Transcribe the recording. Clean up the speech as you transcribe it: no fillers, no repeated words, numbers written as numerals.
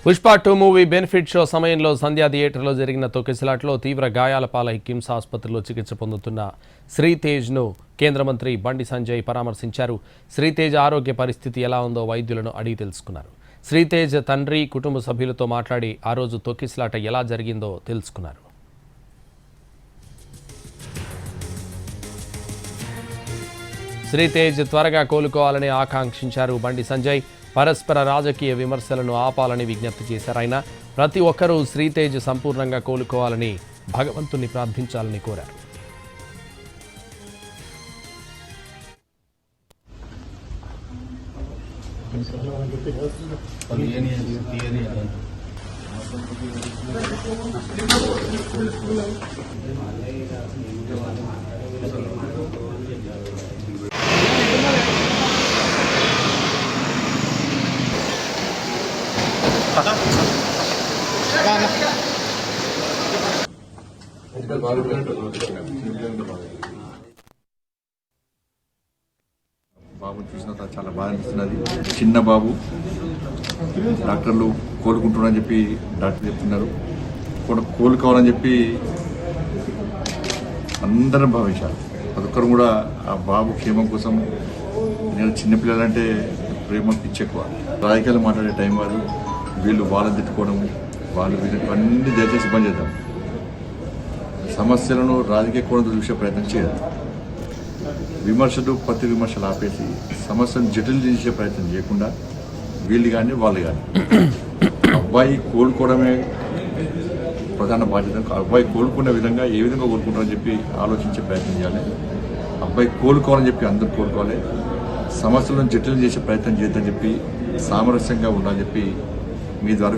Pushpa 2 movie benefit show సమయంలో సంధ్యా థియేటర్లో జరిగిన తొక్కిసలాటలో తీవ్ర గాయాల పాలై కిమ్స్ ఆసుపత్రిలో చికిత్స పొందుతున్న శ్రీతేజ్ను కేంద్ర మంత్రి బండి సంజయ్ పరామర్శించారు. శ్రీతేజ్ ఆరోగ్య పరిస్థితి ఎలా ఉందో వైద్యులను అడిగి తెలుసుకున్నారు. శ్రీతేజ్ తండ్రి కుటుంబ సభ్యులతో మాట్లాడి ఆ రోజు తొక్కిసలాట ఎలా జరిగిందో తెలుసుకున్నారు. శ్రీతేజ్ త్వరగా కోలుకోవాలని ఆకాంక్షించారు బండి సంజయ్. పరస్పర రాజకీయ విమర్శలను ఆపాలని విజ్ఞప్తి చేశారు. ఆయన ప్రతి ఒక్కరూ శ్రీతేజ్ సంపూర్ణంగా కోలుకోవాలని భగవంతుని ప్రార్థించాలని కోరారు. బాబు చూసిన చాలా బాధ అనిపిస్తున్నది. చిన్న బాబు, డాక్టర్లు కోలుకుంటున్నారని చెప్పి డాక్టర్ చెప్తున్నారు. కోలుకోవాలని చెప్పి అందరం భావించాలి. ప్రతి ఒక్కరు కూడా ఆ బాబు క్షేమం కోసం. నేను చిన్నపిల్లలంటే ప్రేమ పిచ్చెక్కువ. రాజకీయాలు మాట్లాడే టైం కాదు. వీళ్ళు వాళ్ళని తిట్టుకోవడం, వాళ్ళు వీళ్ళకి అన్ని దయచేసి బంద్ చేద్దాం. సమస్యలను రాజకీయ కోణంతో చూసే ప్రయత్నం చేయదు. విమర్శలు ప్రతి విమర్శలు ఆపేసి సమస్యను జటిలు చేసే ప్రయత్నం చేయకుండా వీళ్ళు కానీ వాళ్ళు కానీ అబ్బాయి కోలుకోవడమే ప్రధాన బాధ్యత. అబ్బాయి కోలుకునే విధంగా ఏ విధంగా కోలుకుంటారని చెప్పి ఆలోచించే ప్రయత్నం చేయాలి. అబ్బాయి కోలుకోవాలని చెప్పి అందరూ కోలుకోవాలి. సమస్యలను జటిలు చేసే ప్రయత్నం చేయొద్దని చెప్పి సామరస్యంగా ఉండాలని చెప్పి మీ ద్వారా